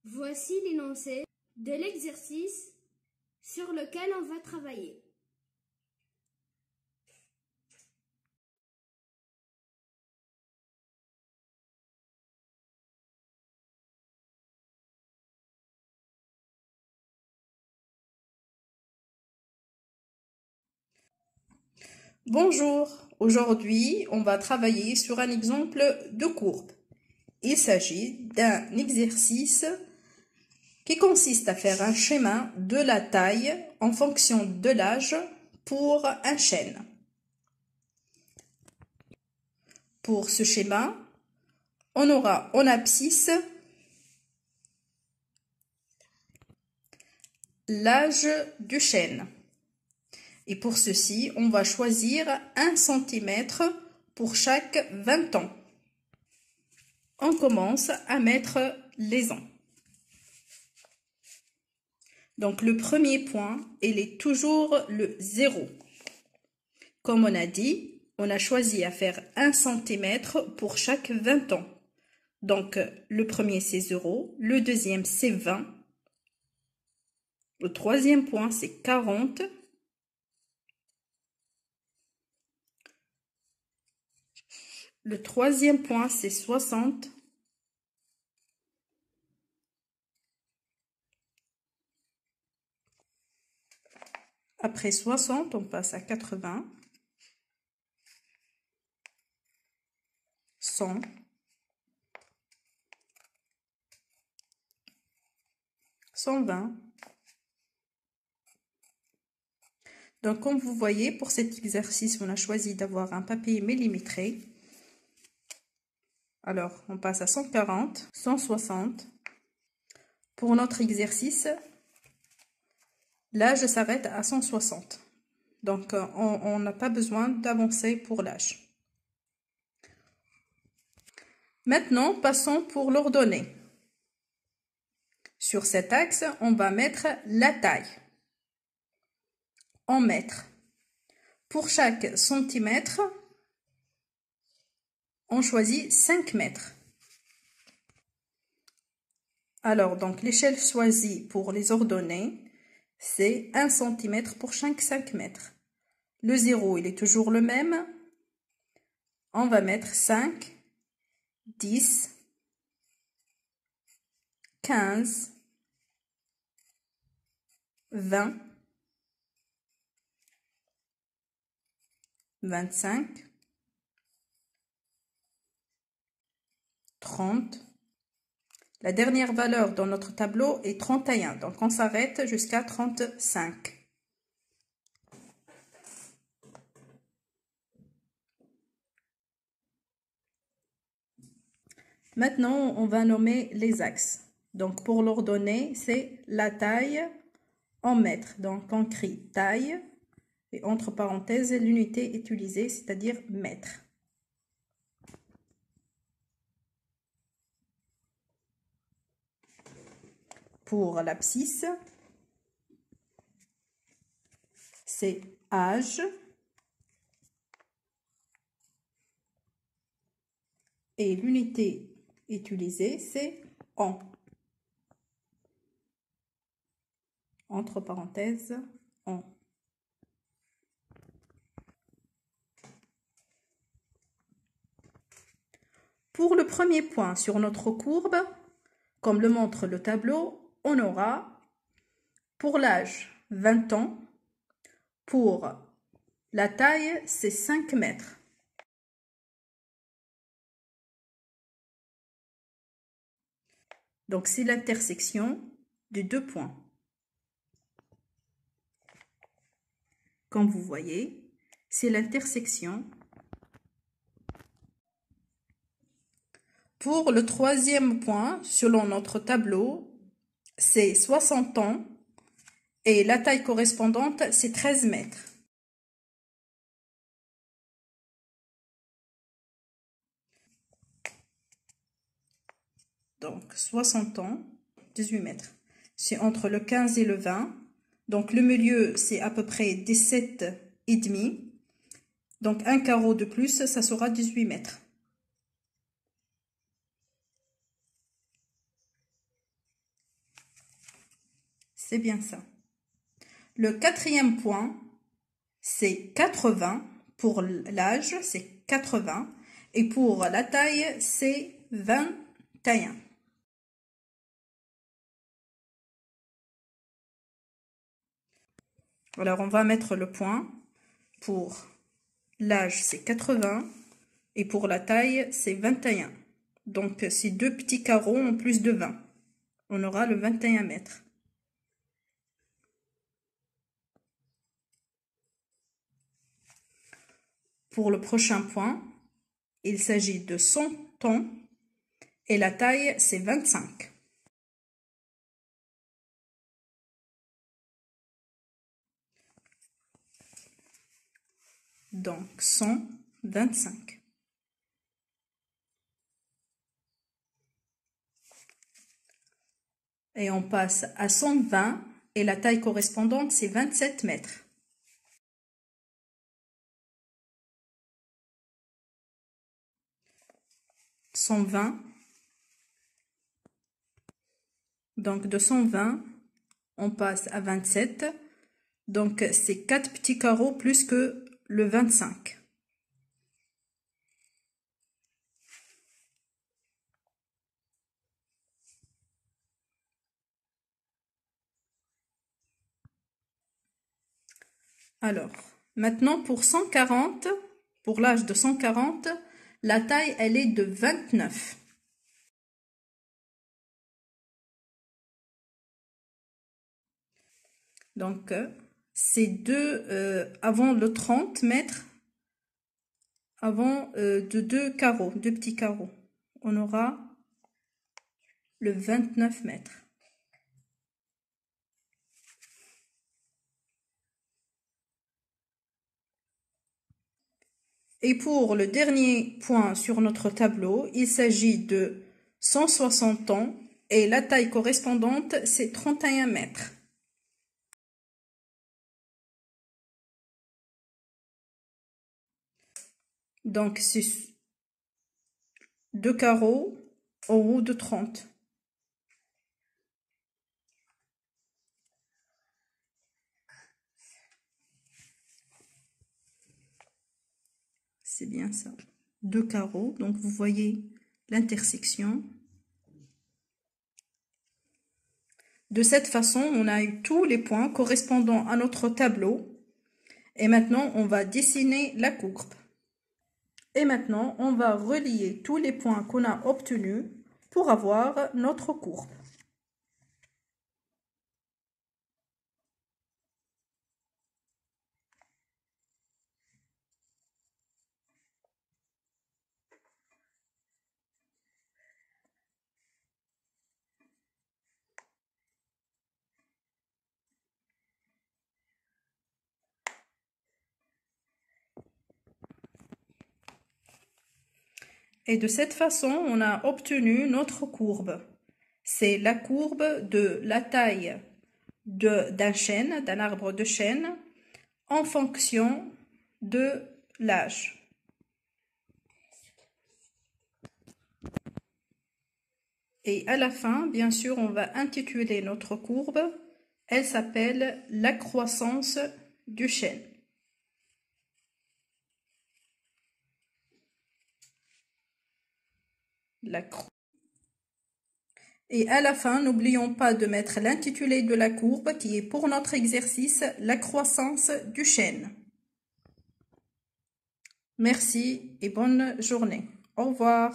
Voici l'énoncé de l'exercice sur lequel on va travailler. Bonjour, aujourd'hui on va travailler sur un exemple de courbe. Il s'agit d'un exercice qui consiste à faire un schéma de la taille en fonction de l'âge pour un chêne. Pour ce schéma, on aura en abscisse l'âge du chêne. Et pour ceci, on va choisir 1 cm pour chaque 20 ans. On commence à mettre les ans. Donc le premier point, il est toujours le 0. Comme on a dit, on a choisi à faire 1 cm pour chaque 20 ans. Donc le premier c'est 0, le deuxième c'est 20, le troisième point c'est 40, le troisième point c'est 60, après 60 on passe à 80, 100, 120. Donc comme vous voyez, pour cet exercice, on a choisi d'avoir un papier millimétré. Alors, on passe à 140, 160. Pour notre exercice, l'âge s'arrête à 160. Donc, on n'a pas besoin d'avancer pour l'âge. Maintenant, passons pour l'ordonnée. Sur cet axe, on va mettre la taille en mètres. Pour chaque centimètre, on choisit 5 mètres. Alors, donc, l'échelle choisie pour les ordonnées, c'est 1 cm pour chaque 5 mètres. Le 0, il est toujours le même. On va mettre 5, 10, 15, 20, 25, 30. La dernière valeur dans notre tableau est 31, donc on s'arrête jusqu'à 35. Maintenant, on va nommer les axes. Donc pour l'ordonnée, c'est la taille en mètres. Donc on crie taille et entre parenthèses l'unité utilisée, c'est-à-dire mètre. Pour l'abscisse, c'est âge et l'unité utilisée, c'est an. Entre parenthèses, an. Pour le premier point sur notre courbe, comme le montre le tableau, on aura pour l'âge 20 ans, pour la taille c'est 5 mètres. Donc c'est l'intersection des deux points. Comme vous voyez, c'est l'intersection. Pour le troisième point, selon notre tableau, c'est 60 ans et la taille correspondante, c'est 13 mètres. Donc 60 ans, 18 mètres. C'est entre le 15 et le 20. Donc le milieu, c'est à peu près 17,5. Donc un carreau de plus, ça sera 18 mètres. C'est bien ça. Le quatrième point, c'est 80. Pour l'âge, c'est 80. Et pour la taille, c'est 21. Alors, on va mettre le point. Pour l'âge, c'est 80. Et pour la taille, c'est 21. Donc, c'est 2 petits carreaux en plus de 20. On aura le 21 mètres. Pour le prochain point, il s'agit de 100 ans et la taille, c'est 25. Donc, 125. Et on passe à 120 et la taille correspondante, c'est 27 mètres. « 120. Donc, de 120, on passe à 27. Donc, c'est 4 petits carreaux plus que le 25. Alors, maintenant pour 140, pour l'âge de 140, la taille, elle est de 29. Donc, c'est avant le 30 mètres, avant de 2 carreaux, 2 petits carreaux. On aura le 29 mètres. Et pour le dernier point sur notre tableau, il s'agit de 160 ans et la taille correspondante, c'est 31 mètres. Donc, c'est 2 carreaux au haut de 30. C'est bien ça. 2 carreaux. Donc, vous voyez l'intersection. De cette façon, on a eu tous les points correspondant à notre tableau. Et maintenant, on va dessiner la courbe. Et maintenant, on va relier tous les points qu'on a obtenus pour avoir notre courbe. Et de cette façon, on a obtenu notre courbe. C'est la courbe de la taille d'un chêne, d'un arbre de chêne, en fonction de l'âge. Et à la fin, bien sûr, on va intituler notre courbe. Elle s'appelle la croissance du chêne. Et à la fin, n'oublions pas de mettre l'intitulé de la courbe qui est pour notre exercice la croissance du chêne. Merci et bonne journée. Au revoir.